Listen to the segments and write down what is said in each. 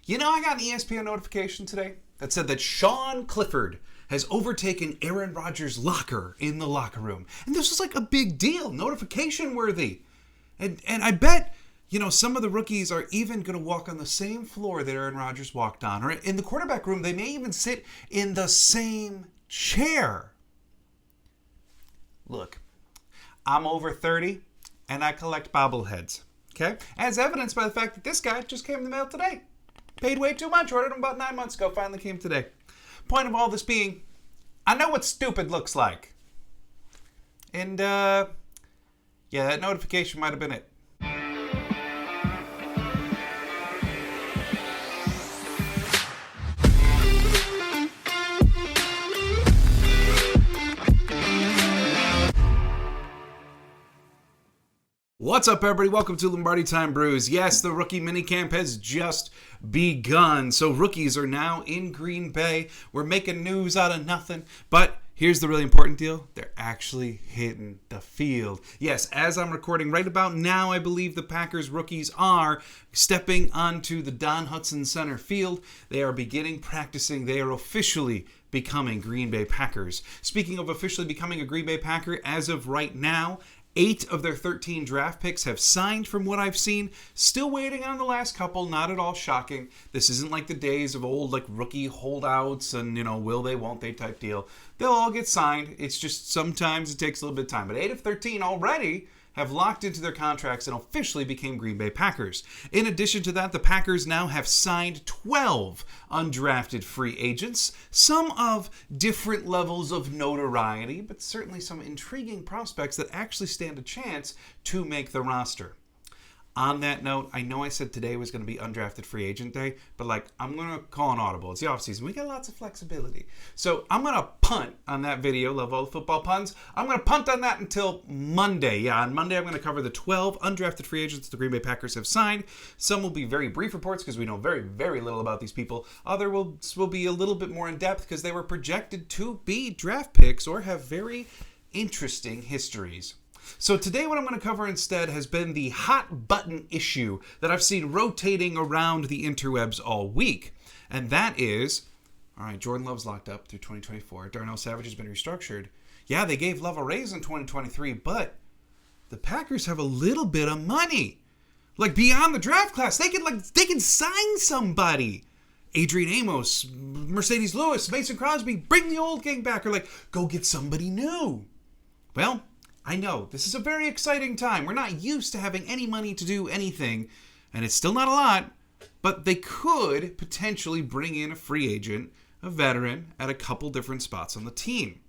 You know, I got an ESPN notification today that said that Sean Clifford has overtaken Aaron Rodgers' locker in the locker room. And this was like a big deal, notification worthy. And I bet, you know, some of the rookies are even going to walk on the same floor that Aaron Rodgers walked on. Or in the quarterback room, they may even sit in the same chair. Look, I'm over 30 and I collect bobbleheads. Okay? As evidenced by the fact that this guy just came in the mail today. Paid way too much, ordered him about 9 months ago, finally came today. Point of all this being, I know what stupid looks like. And, yeah, that notification might have been it. What's up, everybody? Welcome to Lombardi Time Brews. Yes, the rookie minicamp has just begun. So rookies are now in Green Bay. We're making news out of nothing. But here's the really important deal. They're actually hitting the field. Yes, as I'm recording right about now, I believe the Packers rookies are stepping onto the Don Hutson Center field. They are beginning practicing. They are officially becoming Green Bay Packers. Speaking of officially becoming a Green Bay Packer, as of right now, 8 of their 13 draft picks have signed from what I've seen. Still waiting on the last couple, not at all shocking. This isn't like the days of old like rookie holdouts and, you know, will they, won't they type deal. They'll all get signed. It's just sometimes it takes a little bit of time. But 8 of 13 already have locked into their contracts and officially became Green Bay Packers. In addition to that, the Packers now have signed 12 undrafted free agents, some of different levels of notoriety, but certainly some intriguing prospects that actually stand a chance to make the roster. On that note, I know I said today was going to be undrafted free agent day, but I'm going to call an audible. It's the offseason. We got lots of flexibility. So I'm going to punt on that video. Love all the football puns. I'm going to punt on that until Monday. Yeah, on Monday I'm going to cover the 12 undrafted free agents the Green Bay Packers have signed. Some will be very brief reports because we know very, very little about these people. Other will be a little bit more in depth because they were projected to be draft picks or have very interesting histories. So today what I'm going to cover instead has been the hot button issue that I've seen rotating around the interwebs all week. And that is, all right, Jordan Love's locked up through 2024. Darnell Savage has been restructured. Yeah, they gave Love a raise in 2023, but the Packers have a little bit of money. Like beyond the draft class, they can sign somebody. Adrian Amos, Mercedes Lewis, Mason Crosby, bring the old gang back, or go get somebody new. Well, I know, this is a very exciting time. We're not used to having any money to do anything, and it's still not a lot, but they could potentially bring in a free agent, a veteran, at a couple different spots on the team.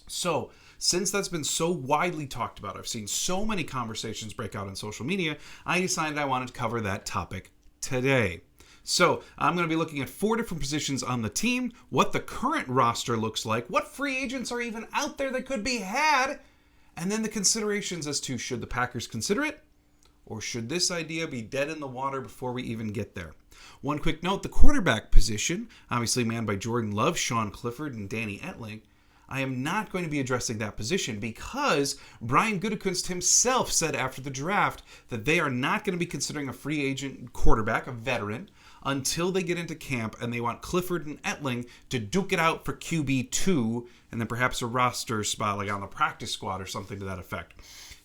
So, since that's been so widely talked about, I've seen so many conversations break out on social media, I decided I wanted to cover that topic today. So, I'm going to be looking at 4 different positions on the team, what the current roster looks like, what free agents are even out there that could be had, and then the considerations as to should the Packers consider it, or should this idea be dead in the water before we even get there. One quick note, the quarterback position, obviously manned by Jordan Love, Sean Clifford, and Danny Etling, I am not going to be addressing that position because Brian Gutekunst himself said after the draft that they are not going to be considering a free agent quarterback, a veteran, until they get into camp, and they want Clifford and Etling to duke it out for QB2 and then perhaps a roster spot on the practice squad or something to that effect.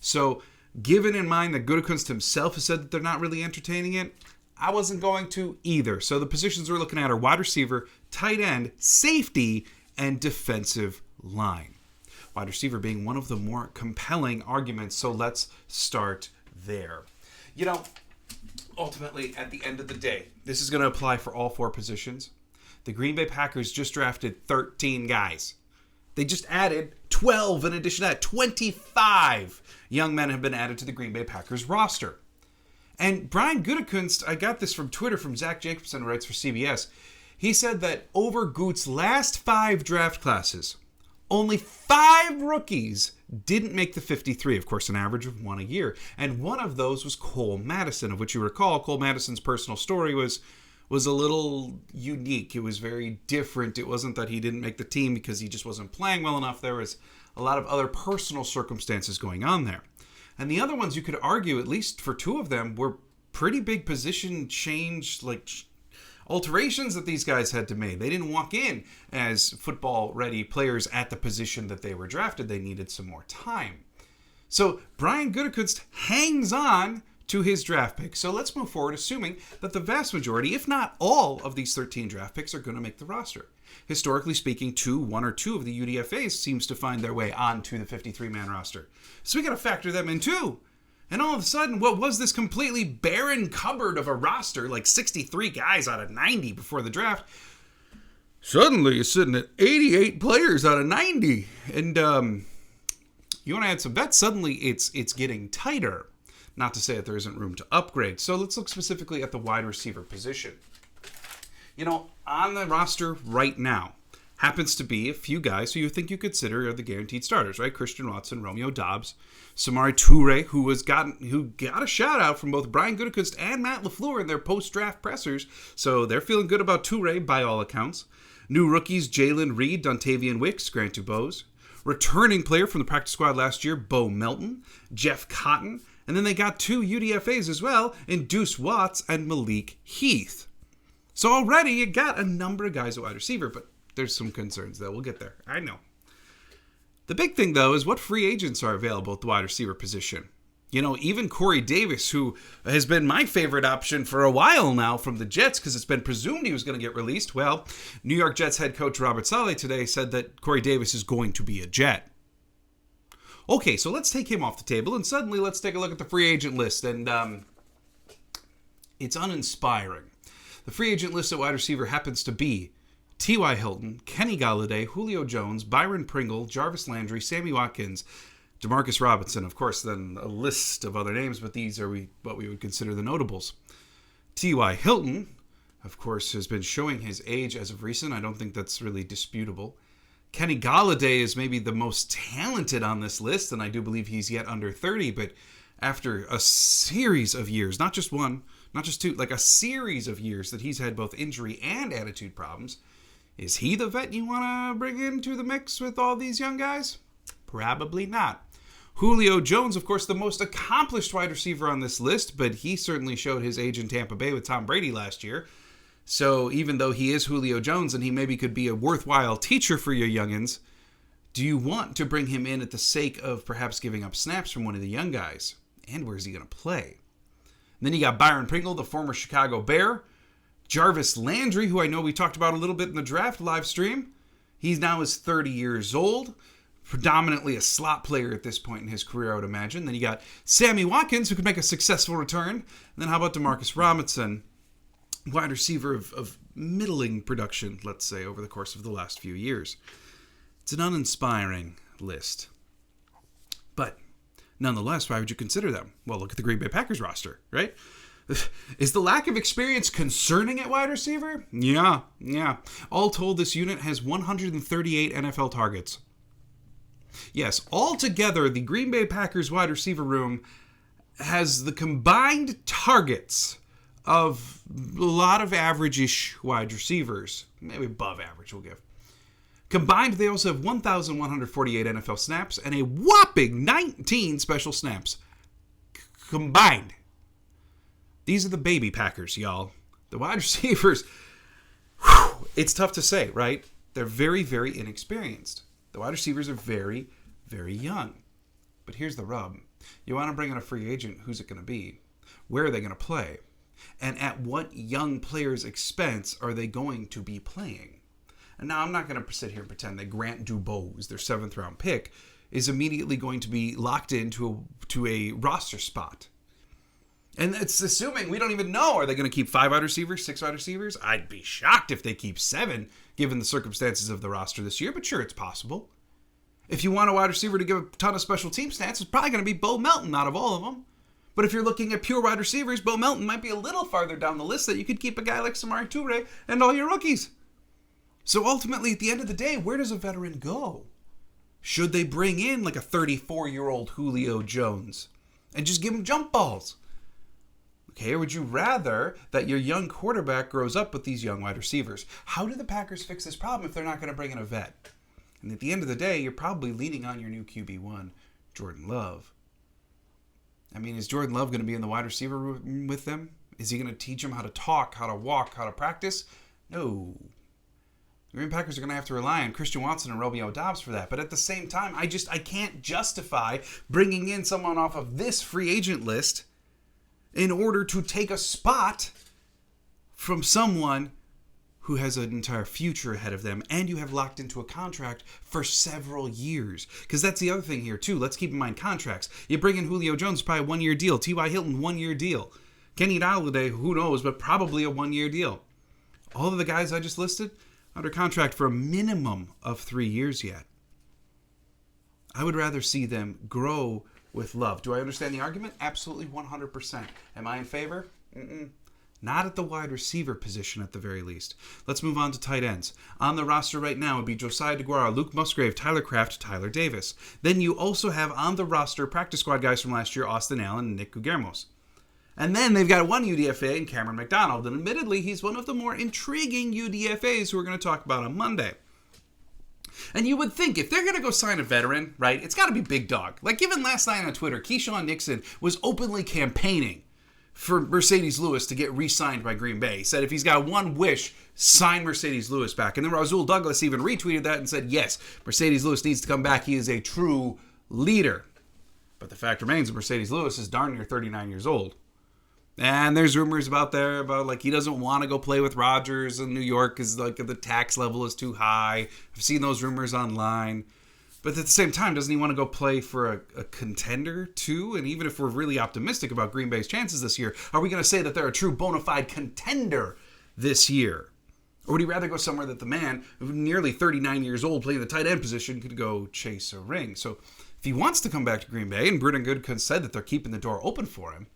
So given in mind that Gutekunst himself has said that they're not really entertaining it, I wasn't going to either. So the positions we're looking at are wide receiver, tight end, safety, and defensive line. Wide receiver being one of the more compelling arguments, so let's start there. You know, ultimately, at the end of the day, this is going to apply for all 4 positions. The Green Bay Packers just drafted 13 guys. They just added 12 in addition to that. 25 young men have been added to the Green Bay Packers roster. And Brian Gutekunst, I got this from Twitter from Zach Jacobson, who writes for CBS. He said that over Gute's last 5 draft classes, only 5 rookies didn't make the 53, of course, an average of 1 a year. And one of those was Cole Madison, of which you recall, Cole Madison's personal story was a little unique. It was very different. It wasn't that he didn't make the team because he just wasn't playing well enough. There was a lot of other personal circumstances going on there. And the other ones, you could argue, at least for 2 of them, were pretty big position change, alterations that these guys had to make. They didn't walk in as football-ready players at the position that they were drafted. They needed some more time. So Brian Gutekunst hangs on to his draft pick. So let's move forward, assuming that the vast majority, if not all, of these 13 draft picks are going to make the roster. Historically speaking, one or two of the UDFAs seems to find their way onto the 53-man roster. So we got to factor them in too. And all of a sudden, what was this completely barren cupboard of a roster, like 63 guys out of 90 before the draft, suddenly is sitting at 88 players out of 90. And you want to add some vets, suddenly it's getting tighter. Not to say that there isn't room to upgrade. So let's look specifically at the wide receiver position. You know, on the roster right now happens to be a few guys who you think you consider are the guaranteed starters, right? Christian Watson, Romeo Doubs, Samori Toure, who got a shout out from both Brian Gutekunst and Matt LaFleur in their post-draft pressers. So they're feeling good about Toure by all accounts. New rookies, Jalen Reed, Dontavian Wicks, Grant Dubose. Returning player from the practice squad last year, Bo Melton, Jeff Cotton. And then they got 2 UDFAs as well in Deuce Watts and Malik Heath. So already you got a number of guys at wide receiver, but there's some concerns though. We'll get there. I know. The big thing though is what free agents are available at the wide receiver position. You know, even Corey Davis, who has been my favorite option for a while now from the Jets because it's been presumed he was going to get released. Well, New York Jets head coach Robert Saleh today said that Corey Davis is going to be a Jet. Okay, so let's take him off the table, and suddenly let's take a look at the free agent list, and it's uninspiring. The free agent list at wide receiver happens to be T.Y. Hilton, Kenny Golladay, Julio Jones, Byron Pringle, Jarvis Landry, Sammy Watkins, Demarcus Robinson, of course, then a list of other names, but these are what we would consider the notables. T.Y. Hilton, of course, has been showing his age as of recent. I don't think that's really disputable. Kenny Golladay is maybe the most talented on this list, and I do believe he's yet under 30, but after a series of years, not just one, not just two, like a series of years that he's had both injury and attitude problems, is he the vet you want to bring into the mix with all these young guys? Probably not. Julio Jones, of course, the most accomplished wide receiver on this list, but he certainly showed his age in Tampa Bay with Tom Brady last year. So even though he is Julio Jones and he maybe could be a worthwhile teacher for your youngins, do you want to bring him in at the sake of perhaps giving up snaps from one of the young guys? And where's he going to play? And then you got Byron Pringle, the former Chicago Bear. Jarvis Landry, who I know we talked about a little bit in the draft live stream. He's now 30 years old. Predominantly a slot player at this point in his career, I would imagine. Then you got Sammy Watkins, who could make a successful return. And then how about Demarcus Robinson? Wide receiver of middling production, let's say, over the course of the last few years. It's an uninspiring list. But nonetheless, why would you consider them? Well, look at the Green Bay Packers roster, right? Is the lack of experience concerning at wide receiver? Yeah. All told, this unit has 138 NFL targets. Yes, altogether, the Green Bay Packers wide receiver room has the combined targets of a lot of average-ish wide receivers. Maybe above average, we'll give. Combined, they also have 1,148 NFL snaps and a whopping 19 special snaps. Combined. These are the baby Packers, y'all. The wide receivers, it's tough to say, right? They're very, very inexperienced. The wide receivers are very, very young. But here's the rub. You want to bring in a free agent, who's it going to be? Where are they going to play? And at what young player's expense are they going to be playing? And now I'm not going to sit here and pretend that Grant Dubose, their 7th round pick, is immediately going to be locked into a roster spot. And it's assuming we don't even know. Are they going to keep 5 wide receivers, 6 wide receivers? I'd be shocked if they keep 7, given the circumstances of the roster this year, but sure, it's possible. If you want a wide receiver to give a ton of special team stats, it's probably going to be Bo Melton out of all of them. But if you're looking at pure wide receivers, Bo Melton might be a little farther down the list that you could keep a guy like Samori Toure and all your rookies. So ultimately, at the end of the day, where does a veteran go? Should they bring in like a 34-year-old Julio Jones and just give him jump balls? Okay, or would you rather that your young quarterback grows up with these young wide receivers? How do the Packers fix this problem if they're not going to bring in a vet? And at the end of the day, you're probably leaning on your new QB1, Jordan Love. I mean, is Jordan Love going to be in the wide receiver room with them? Is he going to teach them how to talk, how to walk, how to practice? No. The Green Bay Packers are going to have to rely on Christian Watson and Romeo Doubs for that. But at the same time, I can't justify bringing in someone off of this free agent list in order to take a spot from someone who has an entire future ahead of them, and you have locked into a contract for several years. Because that's the other thing here, too. Let's keep in mind contracts. You bring in Julio Jones, probably a one-year deal. T.Y. Hilton, one-year deal. Kenny Golladay, who knows, but probably a one-year deal. All of the guys I just listed, under contract for a minimum of 3 years yet. I would rather see them grow with Love. Do I understand the argument? Absolutely 100%. Am I in favor? Not at the wide receiver position at the very least. Let's move on to tight ends. On the roster right now would be Josiah DeGuara, Luke Musgrave, Tyler Kraft, Tyler Davis. Then you also have on the roster practice squad guys from last year, Austin Allen and Nick Guillermos. And then they've got one UDFA in Cameron McDonald. And admittedly, he's one of the more intriguing UDFAs who we're going to talk about on Monday. And you would think if they're going to go sign a veteran, right, it's got to be big dog. Like even last night on Twitter, Keyshawn Nixon was openly campaigning for Mercedes Lewis to get re-signed by Green Bay. He said if he's got one wish, sign Mercedes Lewis back. And then Rasul Douglas even retweeted that and said, yes, Mercedes Lewis needs to come back. He is a true leader. But the fact remains that Mercedes Lewis is darn near 39 years old. And there's rumors about like he doesn't want to go play with Rodgers in New York because like the tax level is too high. I've seen those rumors online. But at the same time, doesn't he want to go play for a contender too? And even if we're really optimistic about Green Bay's chances this year, are we going to say that they're a true bona fide contender this year? Or would he rather go somewhere that the man, nearly 39 years old, playing the tight end position, could go chase a ring? So if he wants to come back to Green Bay, and Britton Good said that they're keeping the door open for him,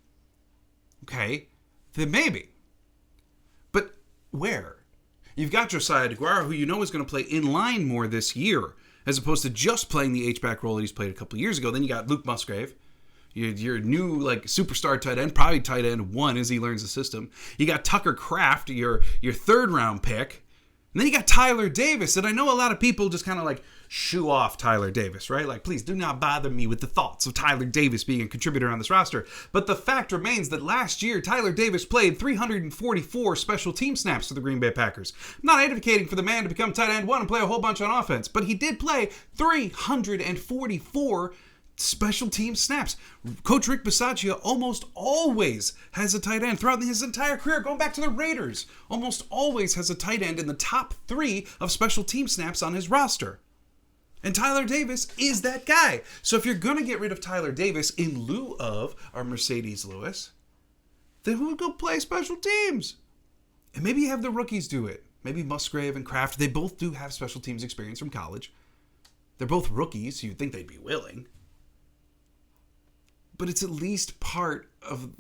okay, then maybe. But where? You've got Josiah DeGuara, who you know is going to play in line more this year, as opposed to just playing the H-back role that he's played a couple of years ago. Then you got Luke Musgrave, your new like superstar tight end, probably tight end one as he learns the system. You got Tucker Kraft, your third round pick. And then you got Tyler Davis. And I know a lot of people just kind of like shoo off Tyler Davis, right? Like, please do not bother me with the thoughts of Tyler Davis being a contributor on this roster. But the fact remains that last year, Tyler Davis played 344 special team snaps for the Green Bay Packers. I'm not advocating for the man to become tight end one and play a whole bunch on offense, but he did play 344 special team snaps. Coach Rick Bisaccia almost always has a tight end throughout his entire career, going back to the Raiders. Almost always has a tight end in the top 3 of special team snaps on his roster. And Tyler Davis is that guy. So if you're going to get rid of Tyler Davis in lieu of our Mercedes Lewis, then who would go play special teams? And maybe you have the rookies do it. Maybe Musgrave and Kraft. They both do have special teams experience from college. They're both rookies, so you'd think they'd be willing. But it's at least part of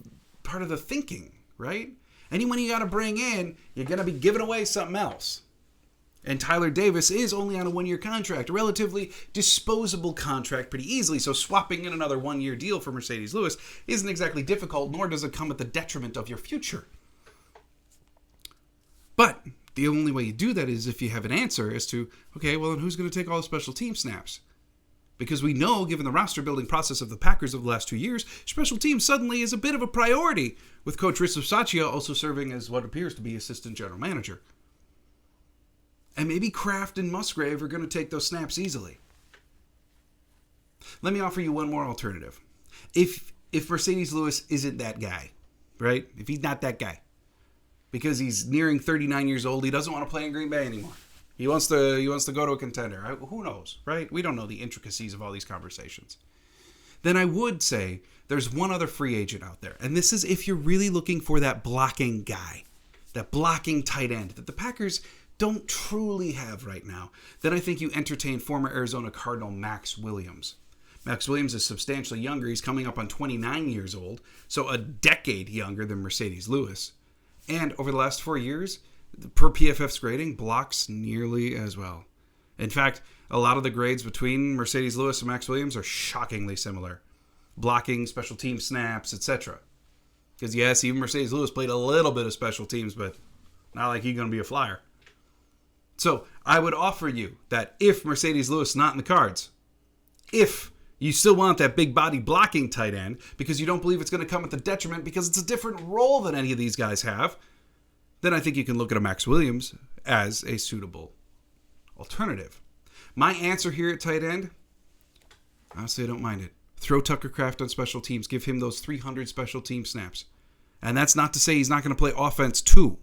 the thinking, right? Anyone you got to bring in, you're going to be giving away something else. And Tyler Davis is only on a one-year contract, a relatively disposable contract pretty easily, so swapping in another one-year deal for Mercedes Lewis isn't exactly difficult, nor does it come at the detriment of your future. But the only way you do that is if you have an answer as to, okay, well, then who's going to take all the special team snaps? Because we know, given the roster building process of the Packers of the last 2 years, special teams suddenly is a bit of a priority, with Coach Rick Bisaccia also serving as what appears to be assistant general manager. And maybe Kraft and Musgrave are going to take those snaps easily. Let me offer you one more alternative. If Mercedes Lewis isn't that guy, right? If he's not that guy, because he's nearing 39 years old, he doesn't want to play in Green Bay anymore. He wants to go to a contender. Who knows, right? We don't know the intricacies of all these conversations. Then I would say there's one other free agent out there. And this is if you're really looking for that blocking guy, that blocking tight end that the Packers don't truly have right now. Then I think you entertain former Arizona Cardinal Max Williams. Max Williams is substantially younger. He's coming up on 29 years old, so a decade younger than Mercedes Lewis. And over the last 4 years, per PFF's grading, blocks nearly as well. In fact, a lot of the grades between Mercedes Lewis and Max Williams are shockingly similar. Blocking, special team snaps, etc. Because yes, even Mercedes Lewis played a little bit of special teams, but not like he's going to be a flyer. So I would offer you that if Mercedes Lewis is not in the cards, if You still want that big body blocking tight end because you don't believe it's going to come at the detriment because it's a different role than any of these guys have. Then I think you can look at a Max Williams as a suitable alternative. My answer here at tight end, honestly, I don't mind it. Throw Tucker Kraft on special teams. Give him those 300 special team snaps. And that's not to say he's not going to play offense too.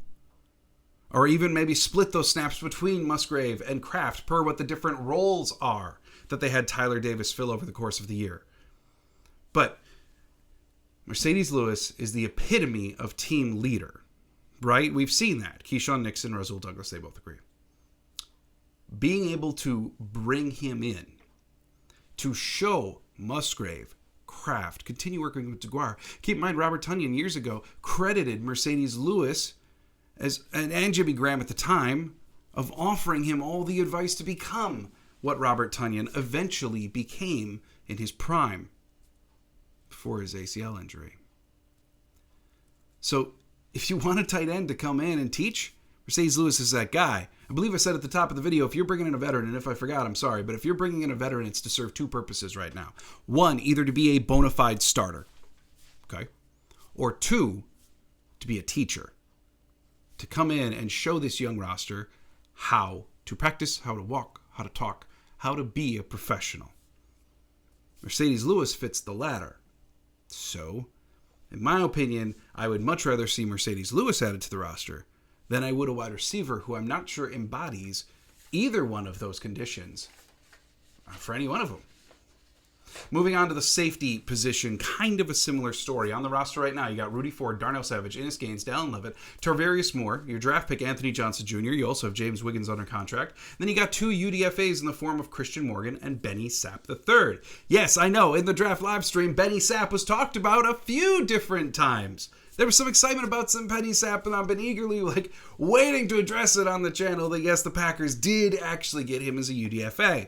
Or even maybe split those snaps between Musgrave and Kraft per what the different roles are that they had Tyler Davis fill over the course of the year. But Mercedes Lewis is the epitome of team leader, right? We've seen that. Keyshawn Nixon, Rasul Douglas, they both agree. Being able to bring him in to show Musgrave, Kraft, continue working with DeGuara. Keep in mind, Robert Tonyan years ago credited Mercedes Lewis and Jimmy Graham at the time of offering him all the advice to become what Robert Tonyan eventually became in his prime before his ACL injury. So if you want a tight end to come in and teach, Mercedes Lewis is that guy. I believe I said at the top of the video, if you're bringing in a veteran, and if I forgot, I'm sorry, but if you're bringing in a veteran, it's to serve two purposes right now. One, either to be a bona fide starter, okay? Or two, to be a teacher. To come in and show this young roster how to practice, how to walk, how to talk, how to be a professional. Mercedes Lewis fits the latter. So, in my opinion, I would much rather see Mercedes Lewis added to the roster than I would a wide receiver who I'm not sure embodies either one of those conditions for any one of them. Moving on to the safety position, kind of a similar story. On the roster right now, you got Rudy Ford, Darnell Savage, Innis Gaines, Dallin Leavitt, Tarvarius Moore, your draft pick Anthony Johnson Jr. You also have James Wiggins under contract. Then you got two UDFAs in the form of Christian Morgan and Benny Sapp III. Yes, I know, in the draft live stream, Benny Sapp was talked about a few different times. There was some excitement about some Benny Sapp, and I've been eagerly waiting to address it on the channel that yes, the Packers did actually get him as a UDFA.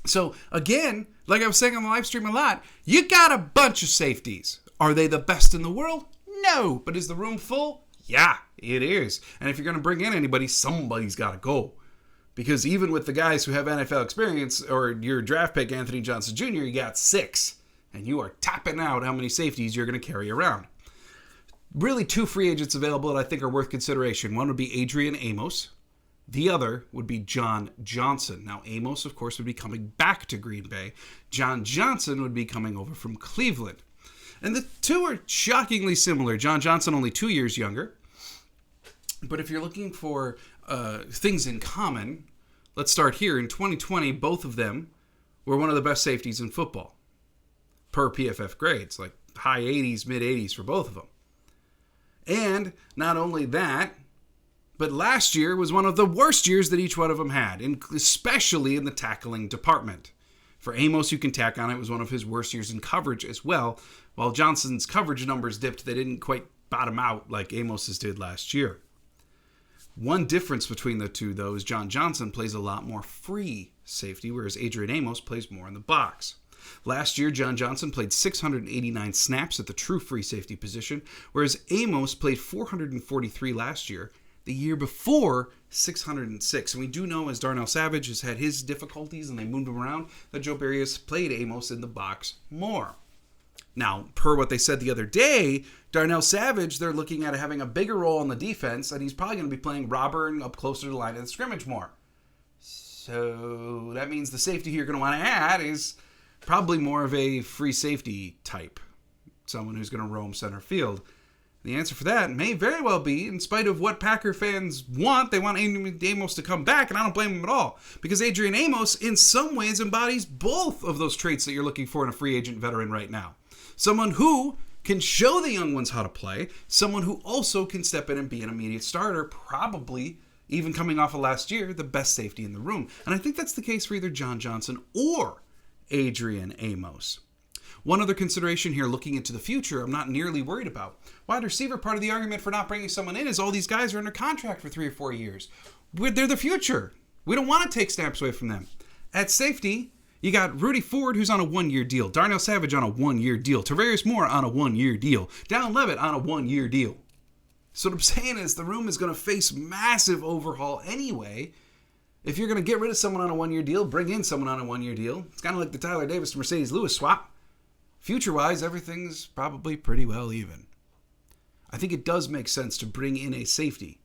So, again, like I was saying on the live stream a lot, you got a bunch of safeties. Are they the best in the world? No. But is the room full? Yeah, it is. And if you're going to bring in anybody, somebody's got to go. Because even with the guys who have NFL experience, or your draft pick, Anthony Johnson Jr., you got 6. And you are tapping out how many safeties you're going to carry around. Really, 2 free agents available that I think are worth consideration. One would be Adrian Amos. The other would be John Johnson. Now, Amos, of course, would be coming back to Green Bay. John Johnson would be coming over from Cleveland. And the two are shockingly similar. John Johnson only 2 years younger. But if you're looking for things in common, let's start here. In 2020, both of them were one of the best safeties in football. Per PFF grades, like high 80s, mid 80s for both of them. And not only that, but last year was one of the worst years that each one of them had, especially in the tackling department. For Amos, you can tack on it was one of his worst years in coverage as well. While Johnson's coverage numbers dipped, they didn't quite bottom out like Amos's did last year. One difference between the two, though, is John Johnson plays a lot more free safety, whereas Adrian Amos plays more in the box. Last year, John Johnson played 689 snaps at the true free safety position, whereas Amos played 443 last year. The year before, 606. And we do know, as Darnell Savage has had his difficulties and they moved him around, that Joe Barry has played Amos in the box more. Now, per what they said the other day, Darnell Savage, they're looking at having a bigger role on the defense, and he's probably going to be playing robber and up closer to the line of the scrimmage more. So that means the safety you're going to want to add is probably more of a free safety type, someone who's going to roam center field. The answer for that may very well be, in spite of what Packer fans want, they want Amos to come back, and I don't blame them at all. Because Adrian Amos, in some ways, embodies both of those traits that you're looking for in a free agent veteran right now. Someone who can show the young ones how to play, someone who also can step in and be an immediate starter, probably, even coming off of last year, the best safety in the room. And I think that's the case for either John Johnson or Adrian Amos. One other consideration here, looking into the future, I'm not nearly worried about. Wide receiver, part of the argument for not bringing someone in is all these guys are under contract for 3 or 4 years. They're the future. We don't want to take snaps away from them. At safety, you got Rudy Ford, who's on a 1-year deal. Darnell Savage on a 1-year deal. Tarvarius Moore on a 1-year deal. Dallin Leavitt on a 1-year deal. So what I'm saying is the room is going to face massive overhaul anyway. If you're going to get rid of someone on a one-year deal, bring in someone on a one-year deal. It's kind of like the Tyler Davis to Mercedes Lewis swap. Future-wise, everything's probably pretty well even. I think it does make sense to bring in a safety.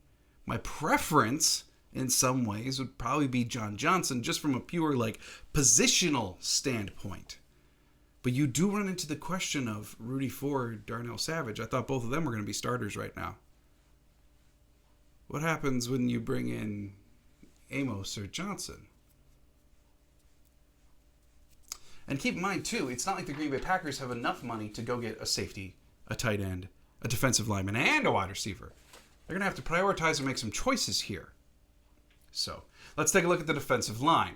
My preference, in some ways, would probably be John Johnson, just from a pure, positional standpoint. But you do run into the question of Rudy Ford, Darnell Savage. I thought both of them were going to be starters right now. What happens when you bring in Amos or Johnson? And keep in mind, too, it's not like the Green Bay Packers have enough money to go get a safety, a tight end, a defensive lineman, and a wide receiver. They're going to have to prioritize and make some choices here. So, let's take a look at the defensive line.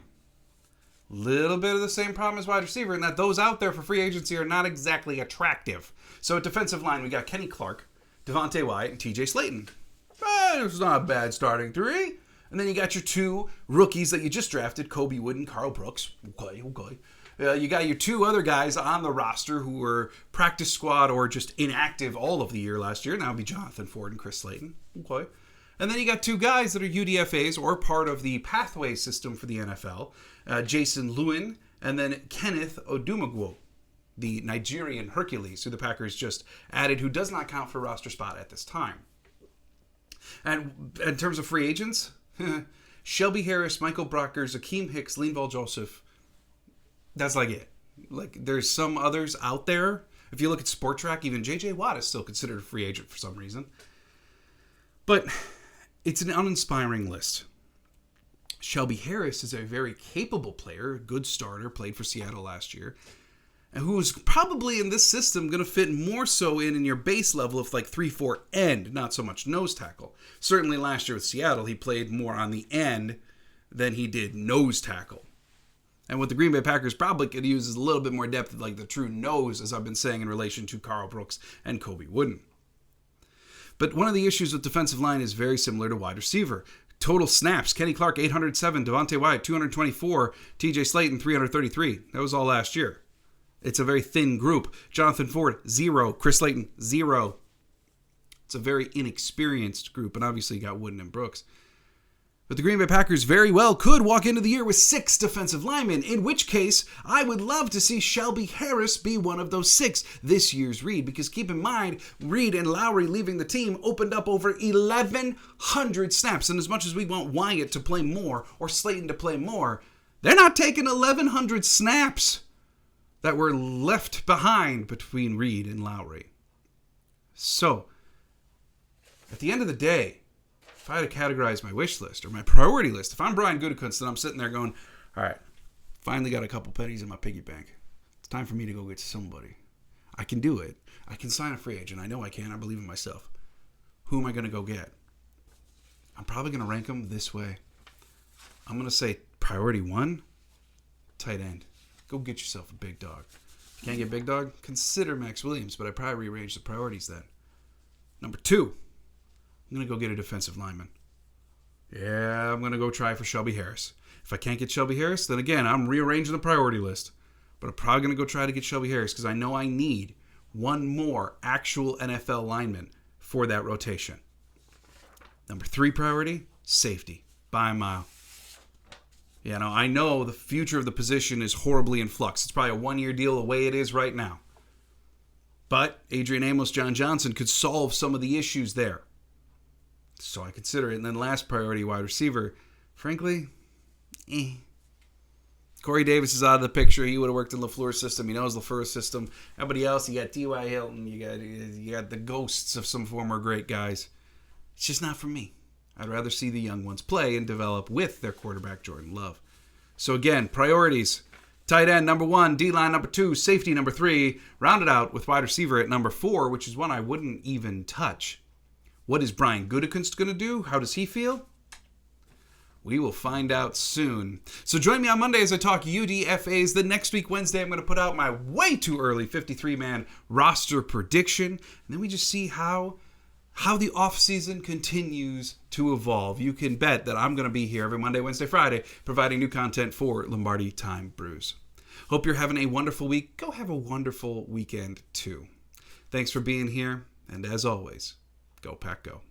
Little bit of the same problem as wide receiver in that those out there for free agency are not exactly attractive. So, at defensive line, we got Kenny Clark, Devontae Wyatt, and TJ Slayton. It's not a bad starting three. And then you got your two rookies that you just drafted, Kobe Wood and Carl Brooks. Okay. You got your two other guys on the roster who were practice squad or just inactive all of the year last year. Now it'll be Jonathan Ford and Chris Slayton. Okay. And then you got two guys that are UDFAs or part of the pathway system for the NFL. Jason Lewin and then Kenneth Odumagwo, the Nigerian Hercules, who the Packers just added, who does not count for a roster spot at this time. And in terms of free agents, Shelby Harris, Michael Brockers, Akeem Hicks, Linval Joseph. That's it. There's some others out there. If you look at Sport Track, even J.J. Watt is still considered a free agent for some reason. But it's an uninspiring list. Shelby Harris is a very capable player, a good starter, played for Seattle last year, and who is probably in this system going to fit more so in your base level of 3-4 end, not so much nose tackle. Certainly last year with Seattle, he played more on the end than he did nose tackle. And what the Green Bay Packers probably could use is a little bit more depth at the true nose, as I've been saying, in relation to Carl Brooks and Kobe Wooden. But one of the issues with defensive line is very similar to wide receiver. Total snaps, Kenny Clark 807, Devontae Wyatt 224, TJ Slayton 333. That was all last year. It's a very thin group. Jonathan Ford, 0. Chris Slayton, 0. It's a very inexperienced group, and obviously you got Wooden and Brooks. But the Green Bay Packers very well could walk into the year with 6 defensive linemen, in which case I would love to see Shelby Harris be one of those 6 this year's Reed. Because keep in mind, Reed and Lowry leaving the team opened up over 1,100 snaps. And as much as we want Wyatt to play more or Slayton to play more, they're not taking 1,100 snaps that were left behind between Reed and Lowry. So, at the end of the day, if I had to categorize my wish list or my priority list, if I'm Brian Gutekunst, then I'm sitting there going, all right, finally got a couple pennies in my piggy bank. It's time for me to go get somebody. I can do it. I can sign a free agent. I know I can. I believe in myself. Who am I going to go get? I'm probably going to rank them this way. I'm going to say priority 1, tight end. Go get yourself a big dog. If you can't get big dog, consider Max Williams, but I probably rearrange the priorities then. Number 2. I'm going to go get a defensive lineman. Yeah, I'm going to go try for Shelby Harris. If I can't get Shelby Harris, then again, I'm rearranging the priority list. But I'm probably going to go try to get Shelby Harris because I know I need one more actual NFL lineman for that rotation. Number 3 priority, safety, by a mile. I know the future of the position is horribly in flux. It's probably a 1-year deal the way it is right now. But Adrian, Amos, John Johnson could solve some of the issues there. So I consider it. And then last priority, wide receiver. Frankly, Corey Davis is out of the picture. He would have worked in LaFleur's system. He knows LaFleur's system. Everybody else, you got T.Y. Hilton. You got the ghosts of some former great guys. It's just not for me. I'd rather see the young ones play and develop with their quarterback, Jordan Love. So again, priorities. Tight end, number 1. D-line, number 2. Safety, number 3. Rounded out with wide receiver at number 4, which is one I wouldn't even touch. What is Brian Gutekunst going to do? How does he feel? We will find out soon. So join me on Monday as I talk UDFAs. The next week, Wednesday, I'm going to put out my way too early 53-man roster prediction. And then we just see how the offseason continues to evolve. You can bet that I'm going to be here every Monday, Wednesday, Friday, providing new content for Lombardi Time Brews. Hope you're having a wonderful week. Go have a wonderful weekend, too. Thanks for being here. And as always, go Pack Go.